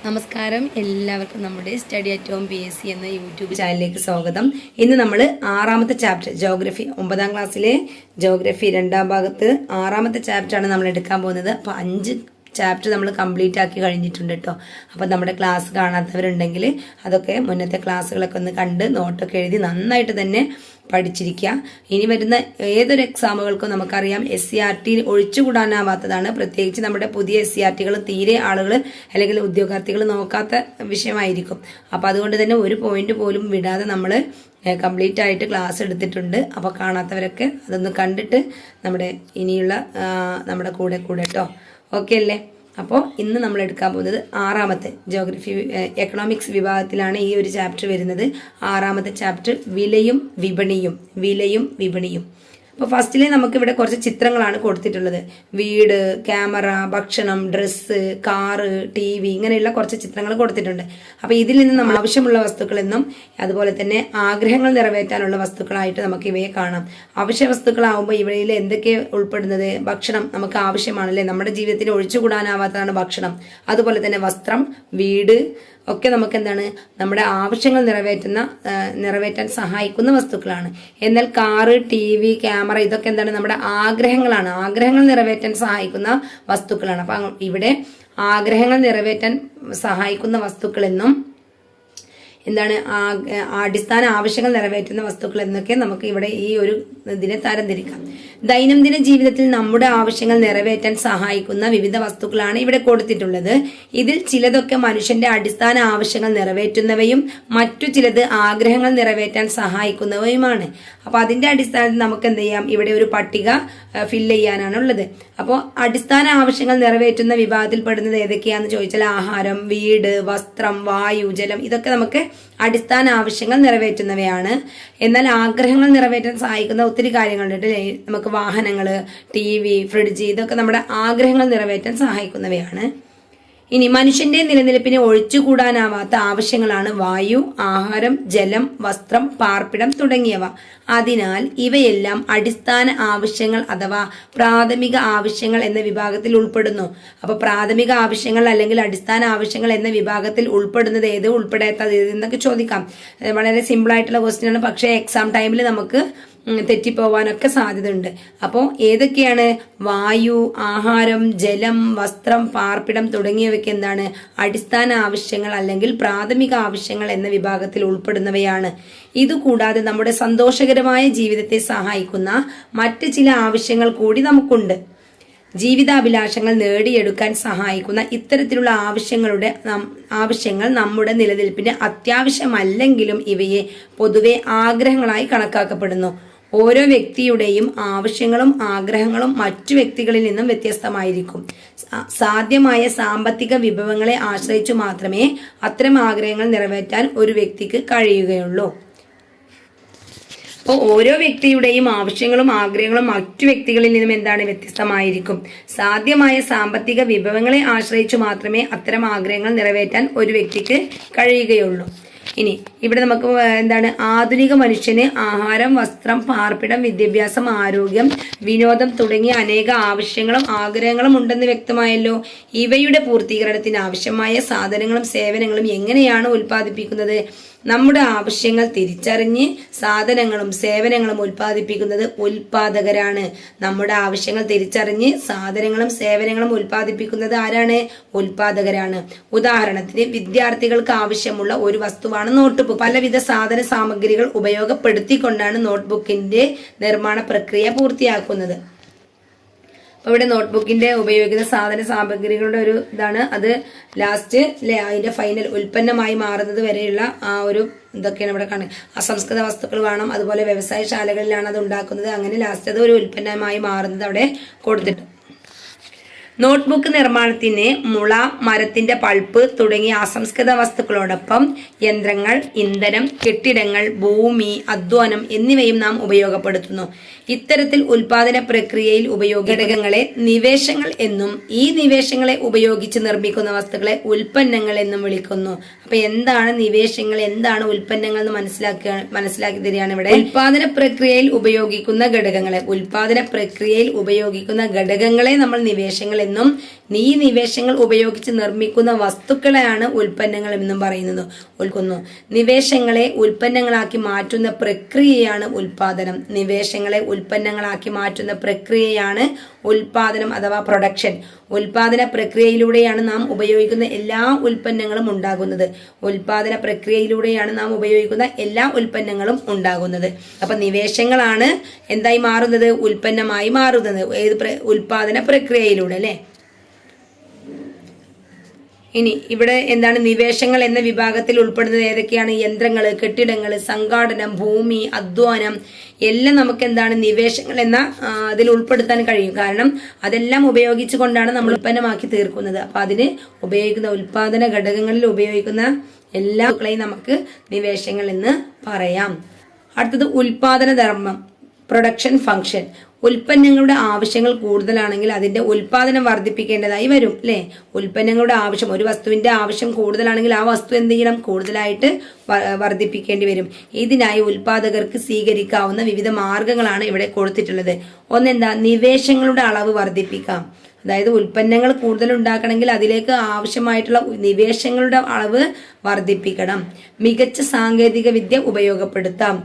നമസ്കാരം, എല്ലാവർക്കും നമ്മുടെ സ്റ്റഡി അറ്റ് ഹോം PSC എന്ന യൂട്യൂബ് ചാനലിലേക്ക് സ്വാഗതം. ഇന്ന് നമ്മൾ 6ാമത്തെ ചാപ്റ്റർ ജോഗ്രഫി 9ാം ക്ലാസ്സിലെ ജോഗ്രഫി 2ാം ഭാഗത്ത് 6ാമത്തെ ചാപ്റ്ററാണ് നമ്മൾ എടുക്കാൻ പോകുന്നത്. അപ്പോൾ 5 ചാപ്റ്റർ നമ്മൾ കംപ്ലീറ്റ് ആക്കി കഴിഞ്ഞിട്ടുണ്ട് കേട്ടോ. അപ്പോൾ നമ്മുടെ ക്ലാസ് കാണാത്തവരുണ്ടെങ്കിൽ അതൊക്കെ മുന്നത്തെ ക്ലാസ്സുകളൊക്കെ ഒന്ന് കണ്ട് നോട്ടൊക്കെ എഴുതി നന്നായിട്ട് തന്നെ പഠിച്ചിരിക്കുക. ഇനി വരുന്ന ഏതൊരു എക്സാമുകൾക്കും നമുക്കറിയാം SCRT ഒഴിച്ചുകൂടാനാവാത്തതാണ്. പ്രത്യേകിച്ച് നമ്മുടെ പുതിയ SCRTകൾ തീരെ ആളുകൾ അല്ലെങ്കിൽ ഉദ്യോഗാർത്ഥികൾ നോക്കാത്ത വിഷയമായിരിക്കും. അപ്പോൾ അതുകൊണ്ട് തന്നെ ഒരു പോയിന്റ് പോലും വിടാതെ നമ്മൾ കംപ്ലീറ്റ് ആയിട്ട് ക്ലാസ് എടുത്തിട്ടുണ്ട്. അപ്പോൾ കാണാത്തവരൊക്കെ അതൊന്ന് കണ്ടിട്ട് നമ്മുടെ ഇനിയുള്ള നമ്മുടെ കൂടെ കേട്ടോ. ഓക്കെ അല്ലേ? അപ്പോൾ ഇന്ന് നമ്മൾ എടുക്കാൻ പോകുന്നത് 6ാമത്തെ ജോഗ്രഫി എക്കണോമിക്സ് വിഭാഗത്തിലാണ് ഈ ഒരു ചാപ്റ്റർ വരുന്നത്. 6ാമത്തെ ചാപ്റ്റർ വിലയും വിപണിയും. അപ്പോൾ ഫസ്റ്റിലെ നമുക്ക് ഇവിടെ കുറച്ച് ചിത്രങ്ങളാണ് കൊടുത്തിട്ടുള്ളത്. വീട്, ക്യാമറ, ഭക്ഷണം, ഡ്രസ്സ്, കാറ്, TV ഇങ്ങനെയുള്ള കുറച്ച് ചിത്രങ്ങൾ കൊടുത്തിട്ടുണ്ട്. അപ്പോൾ ഇതിൽ നിന്ന് നമ്മൾ ആവശ്യമുള്ള വസ്തുക്കളെന്നും അതുപോലെ തന്നെ ആഗ്രഹങ്ങൾ നിറവേറ്റാനുള്ള വസ്തുക്കളായിട്ട് നമുക്ക് ഇവയെ കാണാം. അവശ്യ വസ്തുക്കളാവുമ്പോൾ ഇവയിൽ എന്തൊക്കെ ഉൾപ്പെടുന്നത്? ഭക്ഷണം നമുക്ക് ആവശ്യമാണല്ലേ, നമ്മുടെ ജീവിതത്തിൽ ഒഴിച്ചുകൂടാനാവാത്തതാണ് ഭക്ഷണം. അതുപോലെ തന്നെ വസ്ത്രം, വീട് ഒക്കെ നമുക്ക് എന്താണ്, നമ്മുടെ ആവശ്യങ്ങൾ നിറവേറ്റാൻ സഹായിക്കുന്ന വസ്തുക്കളാണ്. എന്നാൽ കാറ്, TV, ക്യാമറ ഇതൊക്കെ എന്താണ്, നമ്മുടെ ആഗ്രഹങ്ങളാണ്. ആഗ്രഹങ്ങൾ നിറവേറ്റാൻ സഹായിക്കുന്ന വസ്തുക്കളാണ്. അപ്പൊ ഇവിടെ ആഗ്രഹങ്ങൾ നിറവേറ്റാൻ സഹായിക്കുന്ന വസ്തുക്കളെന്നും എന്താണ്, അടിസ്ഥാന ആവശ്യങ്ങൾ നിറവേറ്റുന്ന വസ്തുക്കൾ എന്നൊക്കെ നമുക്ക് ഇവിടെ ഈ ഒരു ഇതിനെ തരംതിരിക്കാം. ദൈനംദിന ജീവിതത്തിൽ നമ്മുടെ ആവശ്യങ്ങൾ നിറവേറ്റാൻ സഹായിക്കുന്ന വിവിധ വസ്തുക്കളാണ് ഇവിടെ കൊടുത്തിട്ടുള്ളത്. ഇതിൽ ചിലതൊക്കെ മനുഷ്യന്റെ അടിസ്ഥാന ആവശ്യങ്ങൾ നിറവേറ്റുന്നവയും മറ്റു ചിലത് ആഗ്രഹങ്ങൾ നിറവേറ്റാൻ സഹായിക്കുന്നവയുമാണ്. അപ്പൊ അതിന്റെ അടിസ്ഥാനത്തിൽ നമുക്ക് എന്ത് ചെയ്യാം, ഇവിടെ ഒരു പട്ടിക ഫില്ല് ചെയ്യാനാണുള്ളത്. അപ്പോൾ അടിസ്ഥാന ആവശ്യങ്ങൾ നിറവേറ്റുന്ന വിഭാഗത്തിൽ പെടുന്നത് ഏതൊക്കെയാന്ന് ചോദിച്ചാൽ ആഹാരം, വീട്, വസ്ത്രം, വായു, ജലം ഇതൊക്കെ നമുക്ക് അടിസ്ഥാന ആവശ്യങ്ങൾ നിറവേറ്റുന്നവയാണ്. എന്നാൽ ആഗ്രഹങ്ങൾ നിറവേറ്റാൻ സഹായിക്കുന്ന ഒത്തിരി കാര്യങ്ങളുണ്ട്. നമുക്ക് വാഹനങ്ങള്, TV, ഫ്രിഡ്ജ് ഇതൊക്കെ നമ്മുടെ ആഗ്രഹങ്ങൾ നിറവേറ്റാൻ സഹായിക്കുന്നവയാണ്. ഇനി മനുഷ്യന്റെ നിലനിൽപ്പിന് ഒഴിച്ചുകൂടാനാവാത്ത ആവശ്യങ്ങളാണ് വായു, ആഹാരം, ജലം, വസ്ത്രം, പാർപ്പിടം തുടങ്ങിയവ. അതിനാൽ ഇവയെല്ലാം അടിസ്ഥാന ആവശ്യങ്ങൾ അഥവാ പ്രാഥമിക ആവശ്യങ്ങൾ എന്ന വിഭാഗത്തിൽ ഉൾപ്പെടുന്നു. അപ്പൊ പ്രാഥമിക ആവശ്യങ്ങൾ അല്ലെങ്കിൽ അടിസ്ഥാന ആവശ്യങ്ങൾ എന്ന വിഭാഗത്തിൽ ഉൾപ്പെടുന്നത് ഏത്, ഉൾപ്പെടാത്തത് ഏത് എന്നൊക്കെ ചോദിക്കാം. വളരെ സിമ്പിൾ ആയിട്ടുള്ള ക്വസ്റ്റ്യൻ ആണ്, പക്ഷേ എക്സാം ടൈമിൽ നമുക്ക് തെറ്റിപ്പോവാനൊക്കെ സാധ്യതയുണ്ട്. അപ്പോൾ ഏതൊക്കെയാണ്? വായു, ആഹാരം, ജലം, വസ്ത്രം, പാർപ്പിടം തുടങ്ങിയവയ്ക്ക് എന്താണ്, അടിസ്ഥാന ആവശ്യങ്ങൾ അല്ലെങ്കിൽ പ്രാഥമിക ആവശ്യങ്ങൾ എന്ന വിഭാഗത്തിൽ ഉൾപ്പെടുന്നവയാണ്. ഇതുകൂടാതെ നമ്മുടെ സന്തോഷകരമായ ജീവിതത്തെ സഹായിക്കുന്ന മറ്റ് ചില ആവശ്യങ്ങൾ കൂടി നമുക്കുണ്ട്. ജീവിതാഭിലാഷങ്ങൾ നേടിയെടുക്കാൻ സഹായിക്കുന്ന ഇത്തരത്തിലുള്ള ആവശ്യങ്ങൾ നമ്മുടെ നിലനിൽപ്പിന് അത്യാവശ്യമല്ലെങ്കിലും ഇവയെ പൊതുവെ ആഗ്രഹങ്ങളായി കണക്കാക്കപ്പെടുന്നു. ഓരോ വ്യക്തിയുടെയും ആവശ്യങ്ങളും ആഗ്രഹങ്ങളും മറ്റു വ്യക്തികളിൽ നിന്നും വ്യത്യസ്തമായിരിക്കും. സാധ്യമായ സാമ്പത്തിക വിഭവങ്ങളെ ആശ്രയിച്ചു മാത്രമേ അത്തരം ആഗ്രഹങ്ങൾ നിറവേറ്റാൻ ഒരു വ്യക്തിക്ക് കഴിയുകയുള്ളൂ. അപ്പോൾ ഓരോ വ്യക്തിയുടെയും ആവശ്യങ്ങളും ആഗ്രഹങ്ങളും മറ്റു വ്യക്തികളിൽ നിന്നും എന്താണ്, വ്യത്യസ്തമായിരിക്കും. സാധ്യമായ സാമ്പത്തിക വിഭവങ്ങളെ ആശ്രയിച്ചു മാത്രമേ അത്തരം ആഗ്രഹങ്ങൾ നിറവേറ്റാൻ ഒരു വ്യക്തിക്ക് കഴിയുകയുള്ളൂ. ഇനി ഇവിടെ നമുക്ക് എന്താണ്, ആധുനിക മനുഷ്യന് ആഹാരം, വസ്ത്രം, പാർപ്പിടം, വിദ്യാഭ്യാസം, ആരോഗ്യം, വിനോദം തുടങ്ങിയ അനേക ആവശ്യങ്ങളും ആഗ്രഹങ്ങളും ഉണ്ടെന്ന് വ്യക്തമായല്ലോ. ഇവയുടെ പൂർത്തീകരണത്തിന് ആവശ്യമായ സാധനങ്ങളും സേവനങ്ങളും എങ്ങനെയാണ് ഉൽപ്പാദിപ്പിക്കുന്നത്? നമ്മുടെ ആവശ്യങ്ങൾ തിരിച്ചറിഞ്ഞ് സാധനങ്ങളും സേവനങ്ങളും ഉൽപ്പാദിപ്പിക്കുന്നത് ഉൽപാദകരാണ്. നമ്മുടെ ആവശ്യങ്ങൾ തിരിച്ചറിഞ്ഞ് സാധനങ്ങളും സേവനങ്ങളും ഉൽപ്പാദിപ്പിക്കുന്നത് ആരാണ്? ഉൽപാദകരാണ്. ഉദാഹരണത്തിന് വിദ്യാർത്ഥികൾക്ക് ആവശ്യമുള്ള ഒരു വസ്തുവാണ് നോട്ട്ബുക്ക്. പലവിധ സാധന സാമഗ്രികൾ ഉപയോഗപ്പെടുത്തിക്കൊണ്ടാണ് നോട്ട്ബുക്കിന്റെ നിർമ്മാണ പ്രക്രിയ പൂർത്തിയാക്കുന്നത്. അപ്പൊ ഇവിടെ നോട്ട്ബുക്കിന്റെ ഉപയോഗിക്കുന്ന സാധന സാമഗ്രികളുടെ ഒരു ഇതാണ് അത്. ലാസ്റ്റ് അതിന്റെ ഫൈനൽ ഉൽപ്പന്നമായി മാറുന്നത് വരെയുള്ള ആ ഒരു ഇതൊക്കെയാണ് ഇവിടെ കാണുന്നത്. അസംസ്കൃത വസ്തുക്കൾ വേണം, അതുപോലെ വ്യവസായശാലകളിലാണ് അത് ഉണ്ടാക്കുന്നത്. അങ്ങനെ ലാസ്റ്റ് അത് ഒരു ഉൽപ്പന്നമായി മാറുന്നത് അവിടെ കൊടുത്തിട്ടുണ്ട്. നോട്ട്ബുക്ക് നിർമ്മാണത്തിന് മുള, മരത്തിന്റെ പൾപ്പ് തുടങ്ങിയ അസംസ്കൃത വസ്തുക്കളോടൊപ്പം യന്ത്രങ്ങൾ, ഇന്ധനം, കെട്ടിടങ്ങൾ, ഭൂമി, അധ്വാനം എന്നിവയും നാം ഉപയോഗപ്പെടുത്തുന്നു. ഇത്തരത്തിൽ ഉൽപാദന പ്രക്രിയയിൽ ഉപയോഗിക്കുന്ന ഘടകങ്ങളെ നിവേശങ്ങൾ എന്നും ഈ നിവേശങ്ങളെ ഉപയോഗിച്ച് നിർമ്മിക്കുന്ന വസ്തുക്കളെ ഉൽപ്പന്നങ്ങൾ എന്നും വിളിക്കുന്നു. അപ്പൊ എന്താണ് നിവേശങ്ങൾ, എന്താണ് ഉൽപ്പന്നങ്ങൾ എന്ന് മനസ്സിലാക്കി തരികയാണ് ഇവിടെ. ഉൽപാദന പ്രക്രിയയിൽ ഉപയോഗിക്കുന്ന ഘടകങ്ങളെ നമ്മൾ നിവേശങ്ങൾ എന്നും ഈ നിവേശങ്ങൾ ഉപയോഗിച്ച് നിർമ്മിക്കുന്ന വസ്തുക്കളെയാണ് ഉൽപ്പന്നങ്ങൾ എന്നും പറയുന്നത്. നിവേശങ്ങളെ ഉൽപ്പന്നങ്ങളാക്കി മാറ്റുന്ന പ്രക്രിയയാണ് ഉൽപാദനം. നിവേശങ്ങളെ ഉൽപ്പന്നങ്ങളാക്കി മാറ്റുന്ന പ്രക്രിയയാണ് ഉൽപാദനം അഥവാ പ്രൊഡക്ഷൻ. ഉൽപാദന പ്രക്രിയയിലൂടെയാണ് നാം ഉപയോഗിക്കുന്ന എല്ലാ ഉൽപ്പന്നങ്ങളും ഉണ്ടാകുന്നത്. അപ്പൊ നിവേശങ്ങളാണ് എന്തായി മാറുന്നത്? ഉൽപ്പന്നമായി മാറുന്നത്. ഉൽപാദന പ്രക്രിയയിലൂടെ അല്ലെ. ഇനി ഇവിടെ എന്താണ് നിവേശങ്ങൾ എന്ന വിഭാഗത്തിൽ ഉൾപ്പെടുന്നത് ഏതൊക്കെയാണ്? യന്ത്രങ്ങൾ, കെട്ടിടങ്ങൾ, സംഘാടനം, ഭൂമി, അധ്വാനം എല്ലാം നമുക്ക് എന്താണ് നിവേശങ്ങൾ എന്ന അതിൽ ഉൾപ്പെടുത്താൻ കഴിയും. കാരണം അതെല്ലാം ഉപയോഗിച്ചുകൊണ്ടാണ് നമ്മൾ ഉൽപ്പന്നമാക്കി തീർക്കുന്നത്. അപ്പൊ അതിന് ഉപയോഗിക്കുന്ന ഉൽപാദന ഘടകങ്ങളിൽ ഉപയോഗിക്കുന്ന എല്ലാ വസ്തുക്കളെയും നമുക്ക് നിവേശങ്ങൾ എന്ന് പറയാം. അടുത്തത് ഉൽപാദന ധർമ്മം, പ്രൊഡക്ഷൻ ഫംഗ്ഷൻ. ഉൽപ്പന്നങ്ങളുടെ ആവശ്യങ്ങൾ കൂടുതലാണെങ്കിൽ അതിന്റെ ഉൽപാദനം വർദ്ധിപ്പിക്കേണ്ടതായി വരും അല്ലെ. ഉൽപ്പന്നങ്ങളുടെ ആവശ്യം, ഒരു വസ്തുവിന്റെ ആവശ്യം കൂടുതലാണെങ്കിൽ ആ വസ്തു എന്ത് ചെയ്യണം? കൂടുതലായിട്ട് വർദ്ധിപ്പിക്കേണ്ടി വരും. ഇതിനായി ഉൽപാദകർക്ക് സ്വീകരിക്കാവുന്ന വിവിധ മാർഗങ്ങളാണ് ഇവിടെ കൊടുത്തിട്ടുള്ളത്. ഒന്നെന്താ? നിവേശങ്ങളുടെ അളവ് വർദ്ധിപ്പിക്കാം. അതായത് ഉൽപ്പന്നങ്ങൾ കൂടുതൽ ഉണ്ടാക്കണമെങ്കിൽ അതിലേക്ക് ആവശ്യമായിട്ടുള്ള നിവേശങ്ങളുടെ അളവ് വർദ്ധിപ്പിക്കണം. മികച്ച സാങ്കേതിക വിദ്യ ഉപയോഗപ്പെടുത്താം.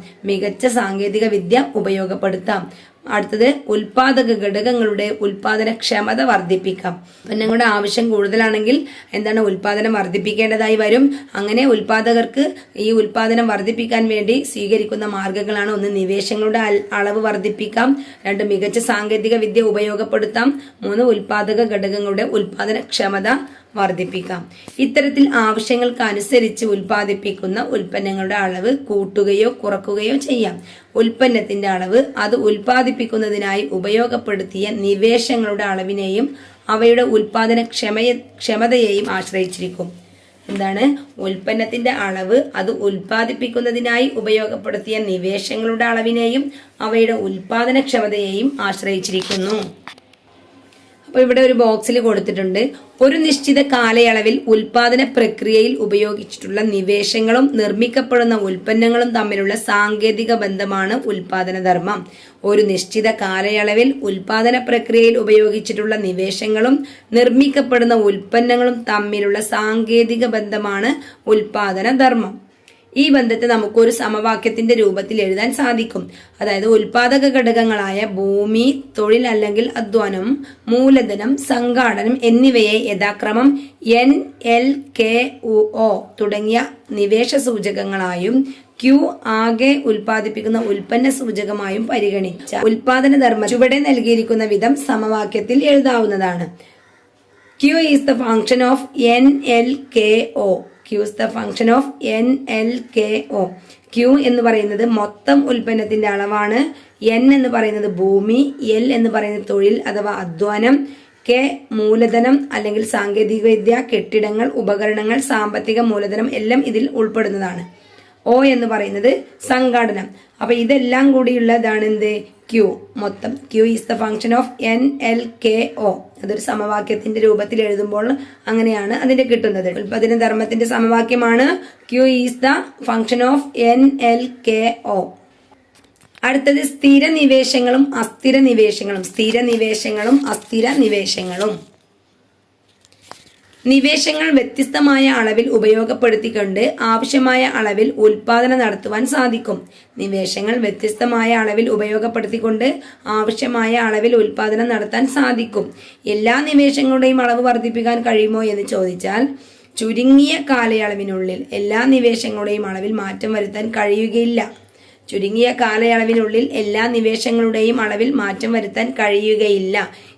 അടുത്തത് ഉൽപാദക ഘടകങ്ങളുടെ ഉൽപാദനക്ഷമത വർദ്ധിപ്പിക്കാം. ഉൽപ്പന്നങ്ങളുടെ ആവശ്യം കൂടുതലാണെങ്കിൽ എന്താണ്? ഉൽപാദനം വർദ്ധിപ്പിക്കേണ്ടതായി വരും. അങ്ങനെ ഉൽപാദകർക്ക് ഈ ഉൽപാദനം വർദ്ധിപ്പിക്കാൻ വേണ്ടി സ്വീകരിക്കുന്ന മാർഗങ്ങളാണ്: ഒന്ന്, നിവേശങ്ങളുടെ അളവ് വർദ്ധിപ്പിക്കാം; രണ്ട്, മികച്ച സാങ്കേതിക വിദ്യ ഉപയോഗപ്പെടുത്താം; മൂന്ന്, ഉൽപാദക ഘടകങ്ങളുടെ ഉൽപാദനക്ഷമത വർദ്ധിപ്പിക്കാം. ഇത്തരത്തിൽ ആവശ്യങ്ങൾക്ക് അനുസരിച്ച് ഉൽപ്പാദിപ്പിക്കുന്ന ഉൽപ്പന്നങ്ങളുടെ അളവ് കൂട്ടുകയോ കുറക്കുകയോ ചെയ്യാം. ഉൽപ്പന്നത്തിന്റെ അളവ് അത് ഉൽപ്പാദിപ്പിക്കുന്നതിനായി ഉപയോഗപ്പെടുത്തിയ നിവേശങ്ങളുടെ അളവിനെയും അവയുടെ ക്ഷമതയെയും ആശ്രയിച്ചിരിക്കും. എന്താണ്? ഉൽപ്പന്നത്തിന്റെ അളവ് അത് ഉൽപ്പാദിപ്പിക്കുന്നതിനായി ഉപയോഗപ്പെടുത്തിയ നിവേശങ്ങളുടെ അളവിനെയും അവയുടെ ഉൽപാദനക്ഷമതയെയും ആശ്രയിച്ചിരിക്കുന്നു. അപ്പൊ ഇവിടെ ഒരു ബോക്സിൽ കൊടുത്തിട്ടുണ്ട്: ഒരു നിശ്ചിത കാലയളവിൽ ഉൽപാദന പ്രക്രിയയിൽ ഉപയോഗിച്ചിട്ടുള്ള നിവേശങ്ങളും നിർമ്മിക്കപ്പെടുന്ന ഉൽപ്പന്നങ്ങളും തമ്മിലുള്ള സാങ്കേതിക ബന്ധമാണ് ഉൽപാദന ധർമ്മം. ഒരു നിശ്ചിത കാലയളവിൽ ഉൽപാദന പ്രക്രിയയിൽ ഉപയോഗിച്ചിട്ടുള്ള നിവേശങ്ങളും നിർമ്മിക്കപ്പെടുന്ന ഉൽപ്പന്നങ്ങളും തമ്മിലുള്ള സാങ്കേതിക ബന്ധമാണ് ഉൽപാദന ധർമ്മം. ഈ ബന്ധത്തെ നമുക്കൊരു സമവാക്യത്തിന്റെ രൂപത്തിൽ എഴുതാൻ സാധിക്കും. അതായത് ഉൽപാദക ഘടകങ്ങളായ ഭൂമി, തൊഴിൽ അല്ലെങ്കിൽ അധ്വാനം, മൂലധനം, സംഘാടനം എന്നിവയെ യഥാക്രമം N, L, K, O തുടങ്ങിയ നിവേശ സൂചകങ്ങളായും Q ആകെ ഉൽപ്പാദിപ്പിക്കുന്ന ഉൽപ്പന്ന സൂചകമായും പരിഗണിച്ച ഉൽപാദന ധർമ്മം ചുവടെ നൽകിയിരിക്കുന്ന വിധം സമവാക്യത്തിൽ എഴുതാവുന്നതാണ്. Q is the function of N, L, K, O. Q is the function of N, L, K, O. Q എന്ന് പറയുന്നത് മൊത്തം ഉൽപ്പന്നത്തിന്റെ അളവാണ്. N എന്ന് പറയുന്നത് ഭൂമി, L എന്ന് പറയുന്നത് തൊഴിൽ അഥവാ അധ്വാനം, K മൂലധനം അല്ലെങ്കിൽ സാങ്കേതിക വിദ്യ, കെട്ടിടങ്ങൾ, ഉപകരണങ്ങൾ, സാമ്പത്തിക മൂലധനം എല്ലാം ഇതിൽ ഉൾപ്പെടുന്നതാണ്. O എന്ന് പറയുന്നത് സംഘാടനം. അപ്പൊ ഇതെല്ലാം കൂടിയുള്ളതാണ് എന്ത്? Q മൊത്തം. Q is the function of N, L, K, O. അതൊരു സമവാക്യത്തിന്റെ രൂപത്തിൽ എഴുതുമ്പോൾ അങ്ങനെയാണ് അതിന്റെ കിട്ടുന്നത്. ഉൽപാദന ധർമ്മത്തിന്റെ സമവാക്യമാണ് Q is the function of N, L, K, O. അടുത്തത് സ്ഥിര നിവേശങ്ങളും അസ്ഥിര നിവേശങ്ങളും. നിവേശങ്ങൾ വ്യത്യസ്തമായ അളവിൽ ഉപയോഗപ്പെടുത്തിക്കൊണ്ട് ആവശ്യമായ അളവിൽ ഉൽപാദനം നടത്തുവാൻ സാധിക്കും. നടത്താൻ സാധിക്കും. എല്ലാ നിവേശങ്ങളുടെയും അളവ് വർദ്ധിപ്പിക്കാൻ കഴിയുമോ എന്ന് ചോദിച്ചാൽ ചുരുങ്ങിയ കാലയളവിനുള്ളിൽ എല്ലാ നിവേശങ്ങളുടെയും അളവിൽ മാറ്റം വരുത്താൻ കഴിയുകയില്ല. ചുരുങ്ങിയ കാലയളവിനുള്ളിൽ എല്ലാ നിവേശങ്ങളുടെയും അളവിൽ മാറ്റം വരുത്താൻ കഴിയുകയില്ല.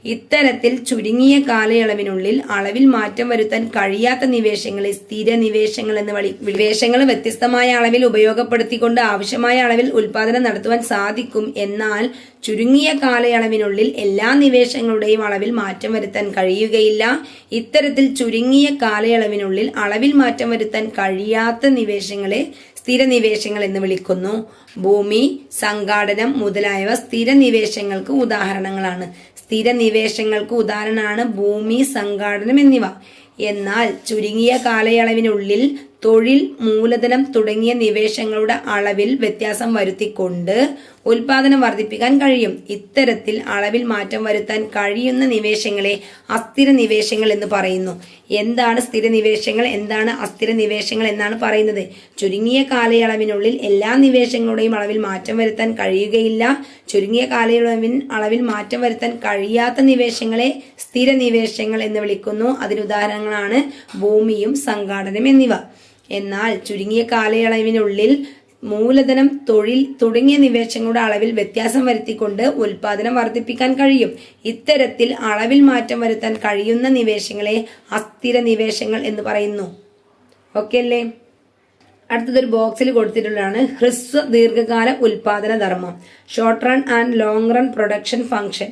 ഇത്തരത്തിൽ ചുരുങ്ങിയ കാലയളവിനുള്ളിൽ അളവിൽ മാറ്റം വരുത്താൻ കഴിയാത്ത നിവേശങ്ങളെ സ്ഥിര നിവേശങ്ങൾ എന്ന് നിവേശങ്ങൾ വ്യത്യസ്തമായ അളവിൽ ഉപയോഗപ്പെടുത്തിക്കൊണ്ട് ആവശ്യമായ അളവിൽ ഉൽപാദനം നടത്തുവാൻ സാധിക്കും. എന്നാൽ ചുരുങ്ങിയ കാലയളവിനുള്ളിൽ എല്ലാ നിവേശങ്ങളുടെയും അളവിൽ മാറ്റം വരുത്താൻ കഴിയുകയില്ല. ഇത്തരത്തിൽ ചുരുങ്ങിയ കാലയളവിനുള്ളിൽ അളവിൽ മാറ്റം വരുത്താൻ കഴിയാത്ത നിവേശങ്ങളെ സ്ഥിര നിവേശങ്ങൾ എന്ന് വിളിക്കുന്നു. ഭൂമി, സംഘാടനം മുതലായവ സ്ഥിര നിവേശങ്ങൾക്ക് ഉദാഹരണങ്ങളാണ്. സ്ഥിര നിവേശങ്ങൾക്ക് ഉദാഹരണമാണ് ഭൂമി, സംഘാടനം എന്നിവ. എന്നാൽ ചുരുങ്ങിയ കാലയളവിനുള്ളിൽ തൊഴിൽ, മൂലധനം തുടങ്ങിയ നിവേശങ്ങളുടെ അളവിൽ വ്യത്യാസം വരുത്തിക്കൊണ്ട് ഉൽപാദനം വർദ്ധിപ്പിക്കാൻ കഴിയും. ഇത്തരത്തിൽ അളവിൽ മാറ്റം വരുത്താൻ കഴിയുന്ന നിവേശങ്ങളെ അസ്ഥിര നിവേശങ്ങൾ എന്ന് പറയുന്നു. എന്താണ് സ്ഥിര നിവേശങ്ങൾ, എന്താണ് അസ്ഥിര നിവേശങ്ങൾ എന്നാണ് പറയുന്നത്. ചുരുങ്ങിയ കാലയളവിനുള്ളിൽ എല്ലാ നിവേശങ്ങളുടെയും അളവിൽ മാറ്റം വരുത്താൻ കഴിയുകയില്ല. ചുരുങ്ങിയ അളവിൽ മാറ്റം വരുത്താൻ കഴിയാത്ത നിവേശങ്ങളെ സ്ഥിര നിവേശങ്ങൾ എന്ന് വിളിക്കുന്നു. അതിന് ഉദാഹരണങ്ങളാണ് ഭൂമിയും സംഘാടനം എന്നിവ. എന്നാൽ ചുരുങ്ങിയ കാലയളവിനുള്ളിൽ മൂലധനം, തൊഴിൽ തുടങ്ങിയ നിവേശങ്ങളുടെ അളവിൽ വ്യത്യാസം വരുത്തിക്കൊണ്ട് ഉൽപാദനം വർദ്ധിപ്പിക്കാൻ കഴിയും. ഇത്തരത്തിൽ അളവിൽ മാറ്റം വരുത്താൻ കഴിയുന്ന നിവേശങ്ങളെ അസ്ഥിര നിവേശങ്ങൾ എന്ന് പറയുന്നു. ഓക്കെ അല്ലേ? അടുത്തതൊരു ബോക്സിൽ കൊടുത്തിട്ടുള്ളതാണ് ഹ്രസ്വ ദീർഘകാല ഉൽപാദന ധർമ്മം, short run and long run production function.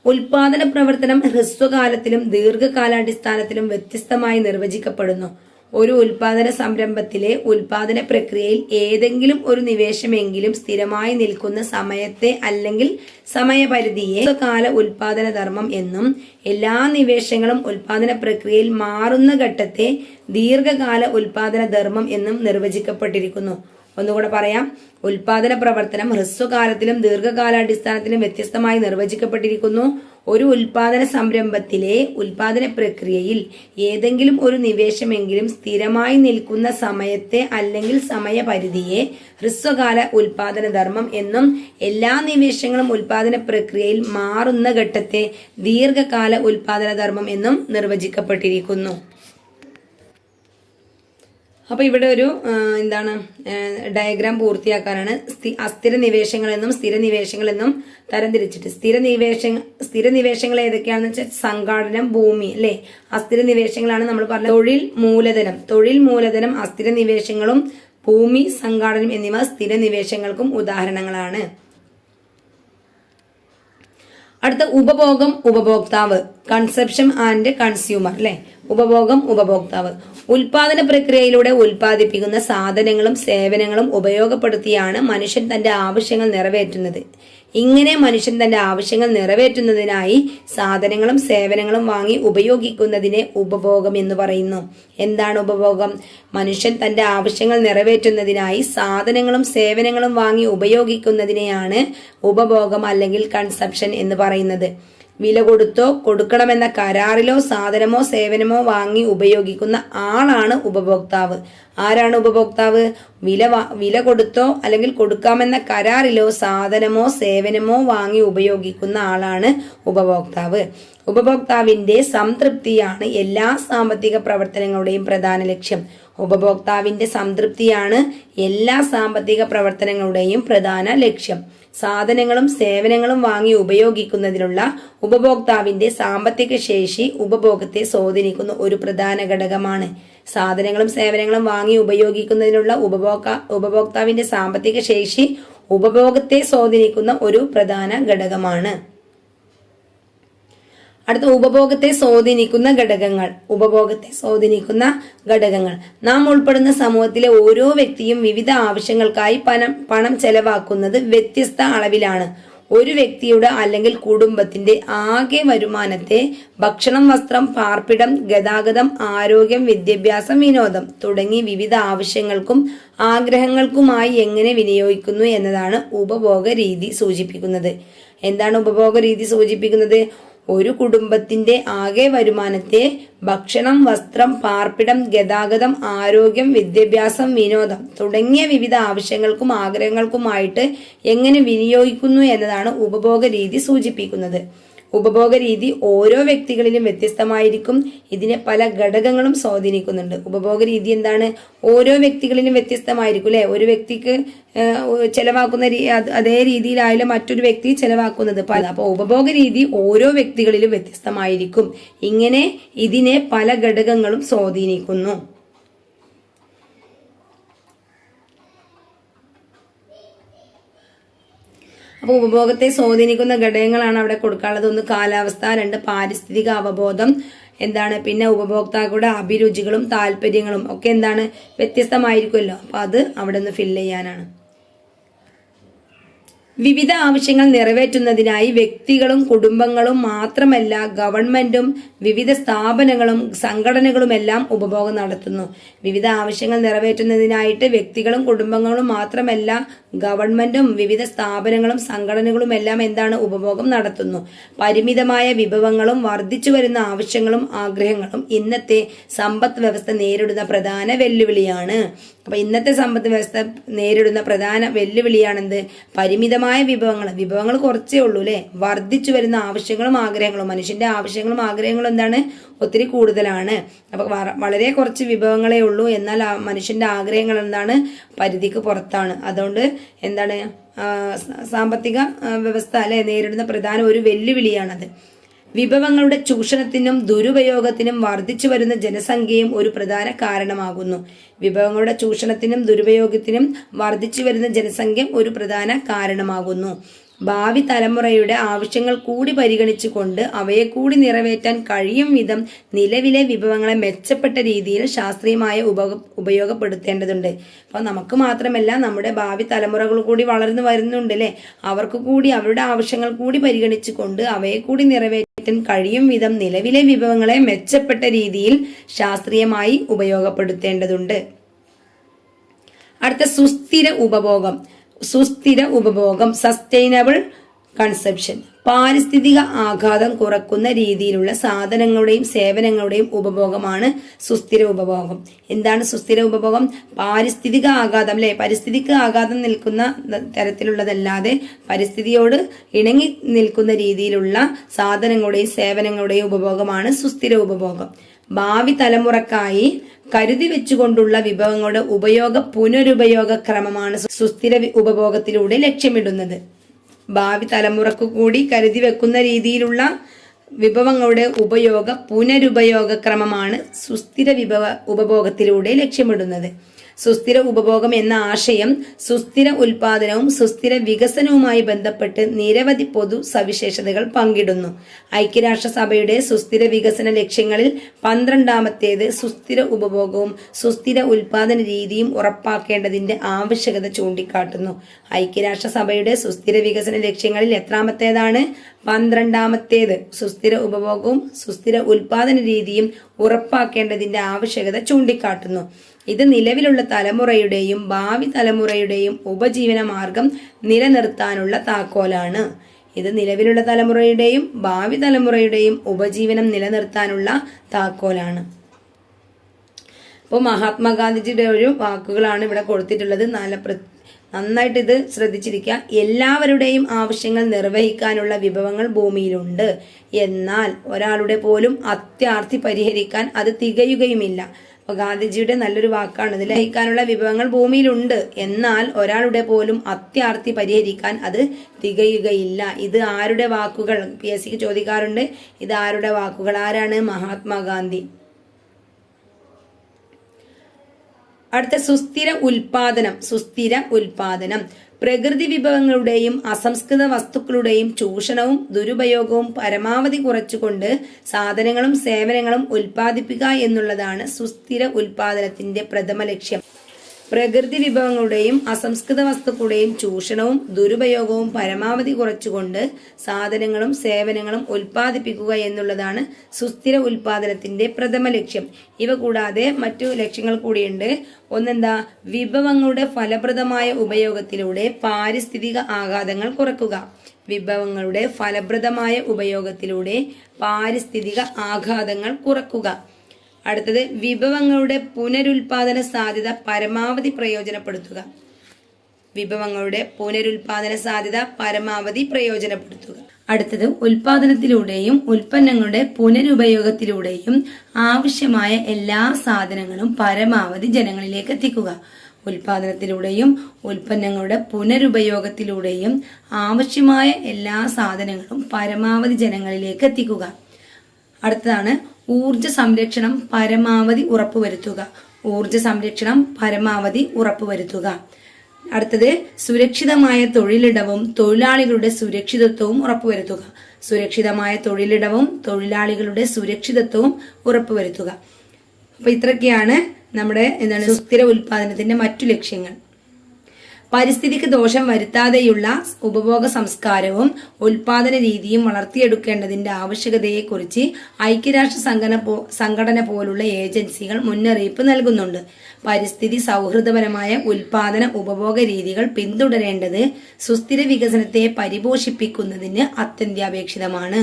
ഉൽപാദന പ്രവർത്തനം ഹ്രസ്വകാലത്തിലും ദീർഘകാലാടിസ്ഥാനത്തിലും വ്യത്യസ്തമായി നിർവചിക്കപ്പെടുന്നു. ഒരു ഉൽപാദന സംരംഭത്തിലെ ഉൽപാദന പ്രക്രിയയിൽ ഏതെങ്കിലും ഒരു നിവേശമെങ്കിലും സ്ഥിരമായി നിൽക്കുന്ന സമയത്തെ അല്ലെങ്കിൽ സമയപരിധിയെ കാല ഉൽപാദന ധർമ്മം എന്നും എല്ലാ നിവേശങ്ങളും ഉൽപാദന പ്രക്രിയയിൽ മാറുന്ന ഘട്ടത്തെ ദീർഘകാല ഉൽപാദന ധർമ്മം എന്നും നിർവചിക്കപ്പെട്ടിരിക്കുന്നു. ഒന്നുകൂടെ പറയാം. ഉൽപാദന പ്രവർത്തനം ഹ്രസ്വകാലത്തിലും ദീർഘകാലാടിസ്ഥാനത്തിലും വ്യത്യസ്തമായി നിർവചിക്കപ്പെട്ടിരിക്കുന്നു. ഒരു ഉൽപാദന സംരംഭത്തിലെ ഉൽപാദന പ്രക്രിയയിൽ ഏതെങ്കിലും ഒരു നിവേശമെങ്കിലും സ്ഥിരമായി നിൽക്കുന്ന സമയത്തെ അല്ലെങ്കിൽ സമയപരിധിയെ ഹ്രസ്വകാല ഉൽപാദന ധർമ്മം എന്നും എല്ലാ നിവേശങ്ങളും ഉൽപാദന പ്രക്രിയയിൽ മാറുന്ന ഘട്ടത്തെ ദീർഘകാല ഉൽപാദന ധർമ്മം എന്നും നിർവചിക്കപ്പെട്ടിരിക്കുന്നു. അപ്പൊ ഇവിടെ ഒരു ഡയഗ്രാം പൂർത്തിയാക്കാനാണ് അസ്ഥിര നിവേശങ്ങൾ എന്നും സ്ഥിര നിവേശങ്ങൾ എന്നും തരംതിരിച്ചിട്ട്. സ്ഥിര നിവേശങ്ങൾ ഏതൊക്കെയാണെന്ന് വെച്ചാൽ സംഘാടനം, ഭൂമി അല്ലെ. അസ്ഥിര നിവേശങ്ങളാണ് നമ്മൾ പറഞ്ഞത് തൊഴിൽ മൂലധനം അസ്ഥിര നിവേശങ്ങളും ഭൂമി, സംഘാടനം എന്നിവ സ്ഥിര നിവേശങ്ങൾക്കും ഉദാഹരണങ്ങളാണ്. അടുത്ത ഉപഭോഗം, ഉപഭോക്താവ്, കൺസപ്ഷൻ ആൻഡ് കൺസ്യൂമർ അല്ലെ. ഉപഭോഗം, ഉപഭോക്താവ്. ഉൽപാദന പ്രക്രിയയിലൂടെ ഉൽപ്പാദിപ്പിക്കുന്ന സാധനങ്ങളും സേവനങ്ങളും ഉപയോഗപ്പെടുത്തിയാണ് മനുഷ്യൻ തന്റെ ആവശ്യങ്ങൾ നിറവേറ്റുന്നത്. ഇങ്ങനെ മനുഷ്യൻ തന്റെ ആവശ്യങ്ങൾ നിറവേറ്റുന്നതിനായി സാധനങ്ങളും സേവനങ്ങളും വാങ്ങി ഉപയോഗിക്കുന്നതിനെ ഉപഭോഗം എന്ന് പറയുന്നു. എന്താണ് ഉപഭോഗം? മനുഷ്യൻ തന്റെ ആവശ്യങ്ങൾ നിറവേറ്റുന്നതിനായി സാധനങ്ങളും സേവനങ്ങളും വാങ്ങി ഉപയോഗിക്കുന്നതിനെയാണ് ഉപഭോഗം അല്ലെങ്കിൽ കൺസപ്ഷൻ എന്ന് പറയുന്നത്. വില കൊടുത്തോ കൊടുക്കണമെന്ന കരാറിലോ സാധനമോ സേവനമോ വാങ്ങി ഉപയോഗിക്കുന്ന ആളാണ് ഉപഭോക്താവ്. ആരാണ് ഉപഭോക്താവ്? വില കൊടുത്തോ അല്ലെങ്കിൽ കൊടുക്കാമെന്ന കരാറിലോ സാധനമോ സേവനമോ വാങ്ങി ഉപയോഗിക്കുന്ന ആളാണ് ഉപഭോക്താവ്. ഉപഭോക്താവിന്റെ സംതൃപ്തിയാണ് എല്ലാ സാമ്പത്തിക പ്രവർത്തനങ്ങളുടെയും പ്രധാന ലക്ഷ്യം. ഉപഭോക്താവിന്റെ സംതൃപ്തിയാണ് എല്ലാ സാമ്പത്തിക പ്രവർത്തനങ്ങളുടെയും പ്രധാന ലക്ഷ്യം. സാധനങ്ങളും സേവനങ്ങളും വാങ്ങി ഉപയോഗിക്കുന്നതിനുള്ള ഉപഭോക്താവിന്റെ സാമ്പത്തിക ശേഷി ഉപഭോഗത്തെ സ്വാധീനിക്കുന്ന ഒരു പ്രധാന ഘടകമാണ്. സാധനങ്ങളും സേവനങ്ങളും വാങ്ങി ഉപയോഗിക്കുന്നതിനുള്ള ഉപഭോക്താവിന്റെ സാമ്പത്തിക ശേഷി ഉപഭോഗത്തെ സ്വാധീനിക്കുന്ന ഒരു പ്രധാന ഘടകമാണ്. അടുത്ത ഉപഭോഗത്തെ സ്വാധീനിക്കുന്ന ഘടകങ്ങൾ. നാം ഉൾപ്പെടുന്ന സമൂഹത്തിലെ ഓരോ വ്യക്തിയും വിവിധ ആവശ്യങ്ങൾക്കായി പണം ചെലവാക്കുന്നത് വ്യത്യസ്ത അളവിലാണ്. ഒരു വ്യക്തിയുടെ അല്ലെങ്കിൽ കുടുംബത്തിന്റെ ആകെ വരുമാനത്തെ ഭക്ഷണം, വസ്ത്രം, പാർപ്പിടം, ഗതാഗതം, ആരോഗ്യം, വിദ്യാഭ്യാസം, വിനോദം തുടങ്ങി വിവിധ ആവശ്യങ്ങൾക്കും ആഗ്രഹങ്ങൾക്കുമായി എങ്ങനെ വിനിയോഗിക്കുന്നു എന്നതാണ് ഉപഭോഗ രീതി സൂചിപ്പിക്കുന്നത്. എന്താണ് ഉപഭോഗ രീതി സൂചിപ്പിക്കുന്നത്? ഒരു കുടുംബത്തിന്റെ ആകെ വരുമാനത്തെ ഭക്ഷണം, വസ്ത്രം, പാർപ്പിടം, ഗതാഗതം, ആരോഗ്യം, വിദ്യാഭ്യാസം, വിനോദം തുടങ്ങിയ വിവിധ ആവശ്യങ്ങൾക്കും ആഗ്രഹങ്ങൾക്കുമായിട്ട് എങ്ങനെ വിനിയോഗിക്കുന്നു എന്നതാണ് ഉപഭോഗ രീതി സൂചിപ്പിക്കുന്നത്. ഉപഭോഗ രീതി ഓരോ വ്യക്തികളിലും വ്യത്യസ്തമായിരിക്കും. ഇതിനെ പല ഘടകങ്ങളും സ്വാധീനിക്കുന്നുണ്ട്. ഉപഭോഗ രീതി എന്താണ്? ഓരോ വ്യക്തികളിലും വ്യത്യസ്തമായിരിക്കും അല്ലെ. ഒരു വ്യക്തിക്ക് ചെലവാക്കുന്ന അതേ രീതിയിലായാലും മറ്റൊരു വ്യക്തി ചെലവാക്കുന്നത് പല. അപ്പോൾ ഉപഭോഗ രീതി ഓരോ വ്യക്തികളിലും വ്യത്യസ്തമായിരിക്കും. ഇങ്ങനെ ഇതിനെ പല ഘടകങ്ങളും സ്വാധീനിക്കുന്നു. അപ്പോൾ ഉപഭോഗത്തെ സ്വാധീനിക്കുന്ന ഘടകങ്ങളാണ് അവിടെ കൊടുക്കാനുള്ളത്. ഒന്ന് കാലാവസ്ഥ, രണ്ട് പാരിസ്ഥിതിക അവബോധം എന്താണ്, പിന്നെ ഉപഭോക്താക്കളുടെ അഭിരുചികളും താല്പര്യങ്ങളും ഒക്കെ എന്താണ് വ്യത്യസ്തമായിരിക്കുമല്ലോ. അപ്പൊ അത് അവിടെ നിന്ന് ഫില്ല് ചെയ്യാനാണ്. വിവിധ ആവശ്യങ്ങൾ നിറവേറ്റുന്നതിനായി വ്യക്തികളും കുടുംബങ്ങളും മാത്രമല്ല ഗവൺമെന്റും വിവിധ സ്ഥാപനങ്ങളും സംഘടനകളുമെല്ലാം ഉപഭോഗം നടത്തുന്നു. വിവിധ ആവശ്യങ്ങൾ നിറവേറ്റുന്നതിനായിട്ട് വ്യക്തികളും കുടുംബങ്ങളും മാത്രമല്ല ഗവൺമെന്റും വിവിധ സ്ഥാപനങ്ങളും സംഘടനകളും എല്ലാം എന്താണ് ഉപഭോഗം നടത്തുന്നു. പരിമിതമായ വിഭവങ്ങളും വർദ്ധിച്ചു വരുന്ന ആവശ്യങ്ങളും ആഗ്രഹങ്ങളും ഇന്നത്തെ സമ്പദ് വ്യവസ്ഥ നേരിടുന്ന പ്രധാന വെല്ലുവിളിയാണ്. അപ്പൊ ഇന്നത്തെ സമ്പദ് വ്യവസ്ഥ നേരിടുന്ന പ്രധാന വെല്ലുവിളിയാണെന്ത്? പരിമിതമായ വിഭവങ്ങൾ കുറച്ചേ ഉള്ളൂ അല്ലെ. വർദ്ധിച്ചു വരുന്ന ആവശ്യങ്ങളും ആഗ്രഹങ്ങളും, മനുഷ്യന്റെ ആവശ്യങ്ങളും ആഗ്രഹങ്ങളും എന്താണ്? ഒത്തിരി കൂടുതലാണ്. അപ്പൊ വളരെ കുറച്ച് വിഭവങ്ങളേ ഉള്ളൂ. എന്നാൽ മനുഷ്യന്റെ ആഗ്രഹങ്ങൾ എന്താണ്? പരിധിക്ക് പുറത്താണ്. അതുകൊണ്ട് എന്താണ് സാമ്പത്തിക വ്യവസ്ഥ അല്ലെ നേരിടുന്ന പ്രധാന ഒരു വെല്ലുവിളിയാണത്. വിഭവങ്ങളുടെ ചൂഷണത്തിനും ദുരുപയോഗത്തിനും വർദ്ധിച്ചു വരുന്ന ജനസംഖ്യയും ഒരു പ്രധാന കാരണമാകുന്നു. വിഭവങ്ങളുടെ ചൂഷണത്തിനും ദുരുപയോഗത്തിനും വർദ്ധിച്ചു വരുന്ന ജനസംഖ്യ ഒരു പ്രധാന കാരണമാകുന്നു. ഭാവി തലമുറയുടെ ആവശ്യങ്ങൾ കൂടി പരിഗണിച്ചുകൊണ്ട് അവയെ കൂടി നിറവേറ്റാൻ കഴിയും വിധം നിലവിലെ വിഭവങ്ങളെ മെച്ചപ്പെട്ട രീതിയിൽ ശാസ്ത്രീയമായ ഉപയോഗപ്പെടുത്തേണ്ടതുണ്ട്. അപ്പൊ നമുക്ക് മാത്രമല്ല നമ്മുടെ ഭാവി തലമുറകൾ കൂടി വളർന്നു വരുന്നുണ്ട് അല്ലെ. അവർക്ക് കൂടി അവരുടെ ആവശ്യങ്ങൾ കൂടി പരിഗണിച്ചുകൊണ്ട് അവയെ കൂടി നിറവേറ്റാൻ കഴിയും വിധം നിലവിലെ വിഭവങ്ങളെ മെച്ചപ്പെട്ട രീതിയിൽ ശാസ്ത്രീയമായി ഉപയോഗപ്പെടുത്തേണ്ടതുണ്ട്. അടുത്ത സുസ്ഥിര ഉപഭോഗം സസ്റ്റൈനബിൾ കൺസപ്ഷൻ. പാരിസ്ഥിതിക ആഘാതം കുറക്കുന്ന രീതിയിലുള്ള സാധനങ്ങളുടെയും സേവനങ്ങളുടെയും ഉപഭോഗമാണ് സുസ്ഥിര ഉപഭോഗം. എന്താണ് സുസ്ഥിര ഉപഭോഗം? പാരിസ്ഥിതിക ആഘാതം അല്ലെ, പരിസ്ഥിതിക്ക് ആഘാതം നിൽക്കുന്ന തരത്തിലുള്ളതല്ലാതെ പരിസ്ഥിതിയോട് ഇണങ്ങി നിൽക്കുന്ന രീതിയിലുള്ള സാധനങ്ങളുടെയും സേവനങ്ങളുടെയും ഉപഭോഗമാണ് സുസ്ഥിര ഉപഭോഗം. ഭാവി തലമുറക്കായി കരുതി വെച്ചുകൊണ്ടുള്ള വിഭവങ്ങളുടെ പുനരുപയോഗ ക്രമമാണ് സുസ്ഥിര ഉപഭോഗത്തിലൂടെ ലക്ഷ്യമിടുന്നത്. ഭാവി തലമുറക്ക് കൂടി കരുതി വെക്കുന്ന രീതിയിലുള്ള വിഭവങ്ങളുടെ പുനരുപയോഗ ക്രമമാണ് സുസ്ഥിര ഉപഭോഗത്തിലൂടെ ലക്ഷ്യമിടുന്നത്. സുസ്ഥിര ഉപഭോഗം എന്ന ആശയം സുസ്ഥിര ഉൽപാദനവും സുസ്ഥിര വികസനവുമായി ബന്ധപ്പെട്ട് നിരവധി പൊതു സവിശേഷതകൾ പങ്കിടുന്നു. ഐക്യരാഷ്ട്രസഭയുടെ സുസ്ഥിര വികസന ലക്ഷ്യങ്ങളിൽ 12ാമത്തേത് സുസ്ഥിര ഉപഭോഗവും സുസ്ഥിര ഉൽപാദന രീതിയും ഉറപ്പാക്കേണ്ടതിന്റെ ആവശ്യകത ചൂണ്ടിക്കാട്ടുന്നു. ഐക്യരാഷ്ട്രസഭയുടെ സുസ്ഥിര വികസന ലക്ഷ്യങ്ങളിൽ എത്രാമത്തേതാണ്? 12ാമത്തേത്. സുസ്ഥിര ഉപഭോഗവും സുസ്ഥിര ഉൽപാദന രീതിയും ഉറപ്പാക്കേണ്ടതിന്റെ ആവശ്യകത ചൂണ്ടിക്കാട്ടുന്നു. ഇത് നിലവിലുള്ള തലമുറയുടെയും ഭാവി തലമുറയുടെയും ഉപജീവന മാർഗം നിലനിർത്താനുള്ള താക്കോലാണ്. ഇത് നിലവിലുള്ള തലമുറയുടെയും ഭാവി തലമുറയുടെയും ഉപജീവനം നിലനിർത്താനുള്ള താക്കോലാണ്. അപ്പോൾ മഹാത്മാഗാന്ധിജിയുടെ ഒരു വാക്കുകളാണ് ഇവിടെ കൊടുത്തിട്ടുള്ളത്. നന്നായിട്ട് ഇത് ശ്രദ്ധിച്ചിരിക്കുക. എല്ലാവരുടെയും ആവശ്യങ്ങൾ നിർവഹിക്കാനുള്ള വിഭവങ്ങൾ ഭൂമിയിലുണ്ട്. എന്നാൽ ഒരാളുടെ പോലും അത്യാർത്തി പരിഹരിക്കാൻ അത് തികയുകയുമില്ല. അപ്പൊ ഗാന്ധിജിയുടെ നല്ലൊരു വാക്കാണ് ഇത്. ലഭിക്കാനുള്ള വിഭവങ്ങൾ ഭൂമിയിലുണ്ട്, എന്നാൽ ഒരാളുടെ പോലും അത്യാർത്തി പരിഹരിക്കാൻ അത് തികയുകയില്ല. ഇത് ആരുടെ വാക്കുകൾ? PSCക്ക് ചോദിക്കാറുണ്ട്. ഇത് ആരുടെ വാക്കുകൾ? ആരാണ്? മഹാത്മാഗാന്ധി. അടുത്ത സുസ്ഥിര ഉൽപാദനം. പ്രകൃതി വിഭവങ്ങളുടെയും അസംസ്കൃത വസ്തുക്കളുടെയും ചൂഷണവും ദുരുപയോഗവും പരമാവധി കുറച്ചുകൊണ്ട് സാധനങ്ങളും സേവനങ്ങളും ഉൽപ്പാദിപ്പിക്കുക എന്നുള്ളതാണ് സുസ്ഥിര ഉൽപാദനത്തിന്റെ പ്രഥമ ലക്ഷ്യം. പ്രകൃതി വിഭവങ്ങളുടെയും അസംസ്കൃത വസ്തുക്കളുടെയും ചൂഷണവും ദുരുപയോഗവും പരമാവധി കുറച്ചുകൊണ്ട് സാധനങ്ങളും സേവനങ്ങളും ഉൽപ്പാദിപ്പിക്കുക എന്നുള്ളതാണ് സുസ്ഥിര ഉൽപാദനത്തിന്റെ പ്രഥമ ലക്ഷ്യം. ഇവ കൂടാതെ മറ്റു ലക്ഷ്യങ്ങൾ കൂടിയുണ്ട്. ഒന്നെന്താ? വിഭവങ്ങളുടെ ഫലപ്രദമായ ഉപയോഗത്തിലൂടെ പാരിസ്ഥിതിക ആഘാതങ്ങൾ കുറയ്ക്കുക. വിഭവങ്ങളുടെ ഫലപ്രദമായ ഉപയോഗത്തിലൂടെ പാരിസ്ഥിതിക ആഘാതങ്ങൾ കുറയ്ക്കുക. അടുത്തത് വിഭവങ്ങളുടെ പുനരുൽപാദന സാധ്യത പരമാവധി പ്രയോജനപ്പെടുത്തുക. അടുത്തത് ഉൽപാദനത്തിലൂടെയും ഉൽപ്പന്നങ്ങളുടെ പുനരുപയോഗത്തിലൂടെയും ആവശ്യമായ എല്ലാ സാധനങ്ങളും പരമാവധി ജനങ്ങളിലേക്ക് എത്തിക്കുക. ഉൽപാദനത്തിലൂടെയും ഉൽപ്പന്നങ്ങളുടെ പുനരുപയോഗത്തിലൂടെയും ആവശ്യമായ എല്ലാ സാധനങ്ങളും പരമാവധി ജനങ്ങളിലേക്ക് എത്തിക്കുക. അടുത്തതാണ് ഊർജ സംരക്ഷണം പരമാവധി ഉറപ്പുവരുത്തുക. ഊർജ സംരക്ഷണം പരമാവധി ഉറപ്പുവരുത്തുക. അടുത്തത് സുരക്ഷിതമായ തൊഴിലിടവും തൊഴിലാളികളുടെ സുരക്ഷിതത്വവും ഉറപ്പുവരുത്തുക. സുരക്ഷിതമായ തൊഴിലിടവും തൊഴിലാളികളുടെ സുരക്ഷിതത്വവും ഉറപ്പുവരുത്തുക. അപ്പൊ ഇത്രയൊക്കെയാണ് നമ്മുടെ സുസ്ഥിര ഉൽപാദനത്തിന്റെ മറ്റു ലക്ഷ്യങ്ങൾ. പരിസ്ഥിതിക്ക് ദോഷം വരുത്താതെയുള്ള ഉപഭോഗ സംസ്കാരവും ഉൽപാദന രീതിയും വളർത്തിയെടുക്കേണ്ടതിന്റെ ആവശ്യകതയെക്കുറിച്ച് ഐക്യരാഷ്ട്ര സംഘടന പോലുള്ള ഏജൻസികൾ മുന്നറിയിപ്പ് നൽകുന്നുണ്ട്. പരിസ്ഥിതി സൗഹൃദപരമായ ഉൽപാദന ഉപഭോഗ രീതികൾ പിന്തുടരേണ്ടത് സുസ്ഥിര വികസനത്തെ പരിപോഷിപ്പിക്കുന്നതിന് അത്യന്താപേക്ഷിതമാണ്.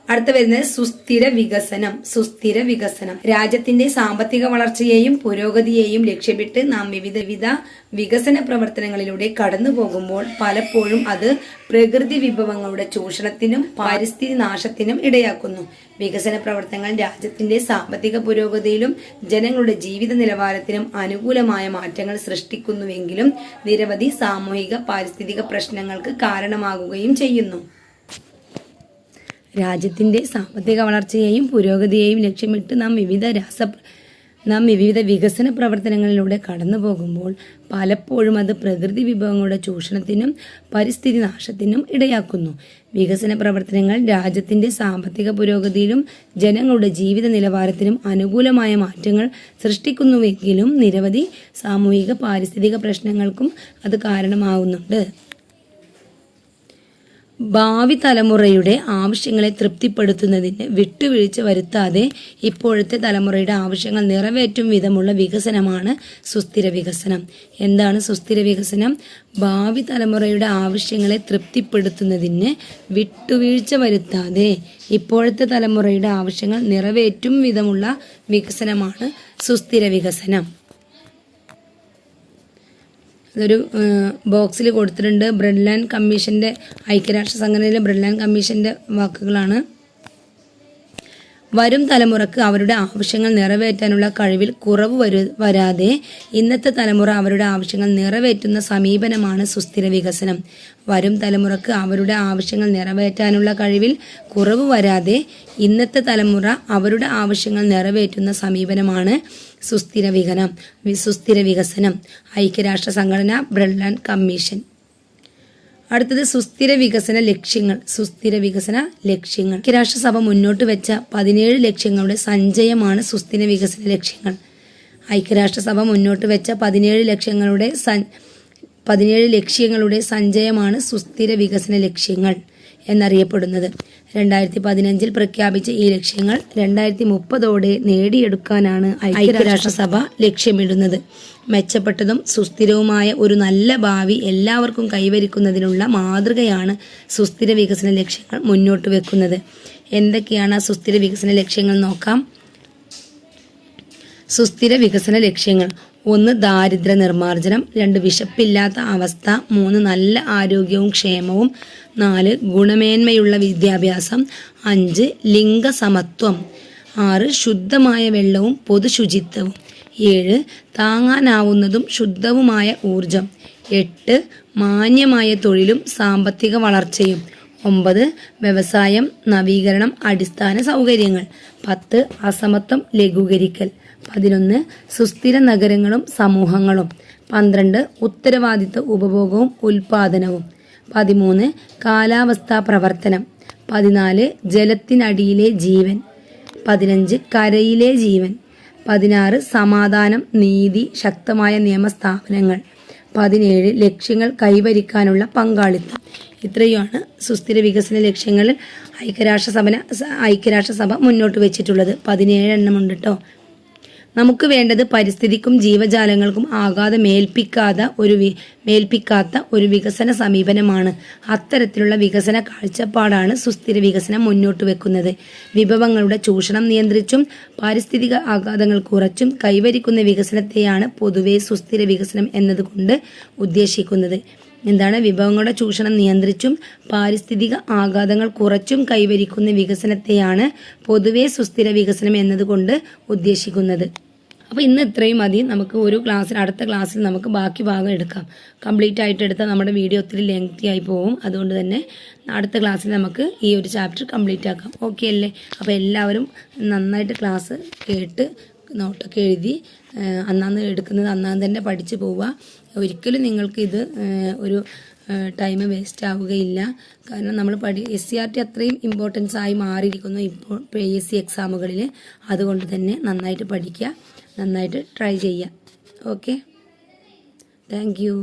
അടുത്ത വരുന്നത് സുസ്ഥിര വികസനം. സുസ്ഥിര വികസനം രാജ്യത്തിന്റെ സാമ്പത്തിക വളർച്ചയെയും പുരോഗതിയെയും ലക്ഷ്യമിട്ട് നാം വിവിധ വികസന പ്രവർത്തനങ്ങളിലൂടെ കടന്നു പോകുമ്പോൾ പലപ്പോഴും അത് പ്രകൃതി വിഭവങ്ങളുടെ ചൂഷണത്തിനും പാരിസ്ഥിതിക നാശത്തിനും ഇടയാക്കുന്നു. വികസന പ്രവർത്തനങ്ങൾ രാജ്യത്തിന്റെ സാമ്പത്തിക പുരോഗതിയിലും ജനങ്ങളുടെ ജീവിത നിലവാരത്തിനും അനുകൂലമായ മാറ്റങ്ങൾ സൃഷ്ടിക്കുന്നുവെങ്കിലും നിരവധി സാമൂഹിക പാരിസ്ഥിതിക പ്രശ്നങ്ങൾക്ക് കാരണമാകുകയും ചെയ്യുന്നു. രാജ്യത്തിന്റെ സാമ്പത്തിക വളർച്ചയെയും പുരോഗതിയെയും ലക്ഷ്യമിട്ട് നാം വിവിധ വികസന പ്രവർത്തനങ്ങളിലൂടെ കടന്നു പോകുമ്പോൾ പലപ്പോഴും അത് പ്രകൃതി വിഭവങ്ങളുടെ ചൂഷണത്തിനും പരിസ്ഥിതി നാശത്തിനും ഇടയാക്കുന്നു. വികസന പ്രവർത്തനങ്ങൾ രാജ്യത്തിന്റെ സാമ്പത്തിക പുരോഗതിയിലും ജനങ്ങളുടെ ജീവിത നിലവാരത്തിനും അനുകൂലമായ മാറ്റങ്ങൾ സൃഷ്ടിക്കുന്നുവെങ്കിലും നിരവധി സാമൂഹിക പാരിസ്ഥിതിക പ്രശ്നങ്ങൾക്കും അത് കാരണമാവുന്നുണ്ട്. ഭാവി തലമുറയുടെ ആവശ്യങ്ങളെ തൃപ്തിപ്പെടുത്തുന്നതിന് വിട്ടുവീഴ്ച വരുത്താതെ ഇപ്പോഴത്തെ തലമുറയുടെ ആവശ്യങ്ങൾ നിറവേറ്റും വിധമുള്ള വികസനമാണ് സുസ്ഥിര വികസനം. എന്താണ് സുസ്ഥിര വികസനം? ഭാവി തലമുറയുടെ ആവശ്യങ്ങളെ തൃപ്തിപ്പെടുത്തുന്നതിന് വിട്ടുവീഴ്ച വരുത്താതെ ഇപ്പോഴത്തെ തലമുറയുടെ ആവശ്യങ്ങൾ നിറവേറ്റും വിധമുള്ള വികസനമാണ് സുസ്ഥിര വികസനം. അതൊരു ബോക്സിൽ കൊടുത്തിട്ടുണ്ട്. ബ്രെഡ്ലാൻഡ് കമ്മീഷന്റെ, ഐക്യരാഷ്ട്ര സംഘടനയിലെ ബ്രെഡ്ലാൻഡ് കമ്മീഷന്റെ വാക്കുകളാണ്. വരും തലമുറക്ക് അവരുടെ ആവശ്യങ്ങൾ നിറവേറ്റാനുള്ള കഴിവിൽ കുറവ് വരാതെ ഇന്നത്തെ തലമുറ അവരുടെ ആവശ്യങ്ങൾ നിറവേറ്റുന്ന സമീപനമാണ് സുസ്ഥിര വികസനം. വരും തലമുറക്ക് അവരുടെ ആവശ്യങ്ങൾ നിറവേറ്റാനുള്ള കഴിവിൽ കുറവ് വരാതെ ഇന്നത്തെ തലമുറ അവരുടെ ആവശ്യങ്ങൾ നിറവേറ്റുന്ന സമീപനമാണ് സുസ്ഥിര വികസനം. ഐക്യരാഷ്ട്ര സംഘടന, ബ്രെഡ്ലാൻഡ് കമ്മീഷൻ. അടുത്തത് സുസ്ഥിര വികസന ലക്ഷ്യങ്ങൾ. ഐക്യരാഷ്ട്രസഭ മുന്നോട്ട് വെച്ച 17 ലക്ഷ്യങ്ങളുടെ സഞ്ചയമാണ് സുസ്ഥിര വികസന ലക്ഷ്യങ്ങൾ. ഐക്യരാഷ്ട്രസഭ മുന്നോട്ട് വെച്ച 17 ലക്ഷ്യങ്ങളുടെ സഞ്ചയമാണ് സുസ്ഥിര വികസന ലക്ഷ്യങ്ങൾ എന്നറിയപ്പെടുന്നത്. 2015 പ്രഖ്യാപിച്ച ഈ ലക്ഷ്യങ്ങൾ 2030 നേടിയെടുക്കാനാണ് ഐക്യരാഷ്ട്രസഭ ലക്ഷ്യമിടുന്നത്. മെച്ചപ്പെട്ടതും സുസ്ഥിരവുമായ ഒരു നല്ല ഭാവി എല്ലാവർക്കും കൈവരിക്കുന്നതിനുള്ള മാതൃകയാണ് സുസ്ഥിര വികസന ലക്ഷ്യങ്ങൾ മുന്നോട്ട് വെക്കുന്നത്. എന്തൊക്കെയാണ് ആ സുസ്ഥിര വികസന ലക്ഷ്യങ്ങൾ നോക്കാം. സുസ്ഥിര വികസന ലക്ഷ്യങ്ങൾ: 1. ദാരിദ്ര്യ നിർമ്മാർജ്ജനം. 2. വിശപ്പില്ലാത്ത അവസ്ഥ. 3. നല്ല ആരോഗ്യവും ക്ഷേമവും. 4. ഗുണമേന്മയുള്ള വിദ്യാഭ്യാസം. 5. ലിംഗസമത്വം. 6. ശുദ്ധമായ വെള്ളവും പൊതുശുചിത്വവും. 7. താങ്ങാനാവുന്നതും ശുദ്ധവുമായ ഊർജം. 8. മാന്യമായ തൊഴിലും സാമ്പത്തിക വളർച്ചയും. 9. വ്യവസായം, നവീകരണം, അടിസ്ഥാന സൗകര്യങ്ങൾ. 10. അസമത്വം ലഘൂകരിക്കൽ. 11. സുസ്ഥിര നഗരങ്ങളും സമൂഹങ്ങളും. 12. ഉത്തരവാദിത്ത ഉപഭോഗവും ഉൽപാദനവും. 13. കാലാവസ്ഥാ പ്രവർത്തനം. 14. ജലത്തിനടിയിലെ ജീവൻ. 15. കരയിലെ ജീവൻ. 16. സമാധാനം, നീതി, ശക്തമായ നിയമസ്ഥാപനങ്ങൾ. 17. ലക്ഷ്യങ്ങൾ കൈവരിക്കാനുള്ള പങ്കാളിത്തം. ഇത്രയുമാണ് സുസ്ഥിര വികസന ലക്ഷ്യങ്ങളിൽ ഐക്യരാഷ്ട്രസഭ മുന്നോട്ട് വെച്ചിട്ടുള്ളത്. 17 എണ്ണം ഉണ്ട് കേട്ടോ. നമുക്ക് വേണ്ടത് പരിസ്ഥിതിക്കും ജീവജാലങ്ങൾക്കും ആഘാതം മേൽപ്പിക്കാത്ത ഒരു വികസന സമീപനമാണ്. അത്തരത്തിലുള്ള വികസന കാഴ്ചപ്പാടാണ് സുസ്ഥിര വികസനം മുന്നോട്ട് വെക്കുന്നത്. വിഭവങ്ങളുടെ ചൂഷണം നിയന്ത്രിച്ചും പാരിസ്ഥിതിക ആഘാതങ്ങൾ കുറച്ചും കൈവരിക്കുന്ന വികസനത്തെയാണ് പൊതുവെ സുസ്ഥിര വികസനം എന്നതുകൊണ്ട് ഉദ്ദേശിക്കുന്നത്. എന്താണ്? വിഭവങ്ങളുടെ ചൂഷണം നിയന്ത്രിച്ചും പാരിസ്ഥിതിക ആഘാതങ്ങൾ കുറച്ചും കൈവരിക്കുന്ന വികസനത്തെയാണ് പൊതുവെ സുസ്ഥിര വികസനം എന്നതുകൊണ്ട് ഉദ്ദേശിക്കുന്നത്. അപ്പോൾ ഇന്ന് ഇത്രയും മതി. നമുക്ക് അടുത്ത ക്ലാസ്സിൽ നമുക്ക് ബാക്കി ഭാഗം എടുക്കാം. കംപ്ലീറ്റ് ആയിട്ട് എടുത്താൽ നമ്മുടെ വീഡിയോ ഒത്തിരി ലെങ്തി ആയി പോകും. അതുകൊണ്ട് തന്നെ അടുത്ത ക്ലാസ്സിൽ നമുക്ക് ഈ ഒരു ചാപ്റ്റർ കംപ്ലീറ്റ് ആക്കാം. ഓക്കെ അല്ലേ? അപ്പോൾ എല്ലാവരും നന്നായിട്ട് ക്ലാസ് കേട്ട് നോട്ടൊക്കെ എഴുതി അന്നാന്ന് എടുക്കുന്നത് അന്നാന്ന് തന്നെ പഠിച്ചു പോവുക. ഒരിക്കലും നിങ്ങൾക്ക് ഇത് ഒരു ടൈം വേസ്റ്റ് ആവുകയില്ല. കാരണം നമ്മൾ SCRT അത്രയും ഇമ്പോർട്ടൻസ് ആയി മാറിയിരിക്കുന്നു ഇപ്പോൾ PSC എക്സാമുകളിൽ. അതുകൊണ്ട് തന്നെ നന്നായിട്ട് പഠിക്കുക, നന്നായിട്ട് ട്രൈ ചെയ്യുക. Okay, thank you.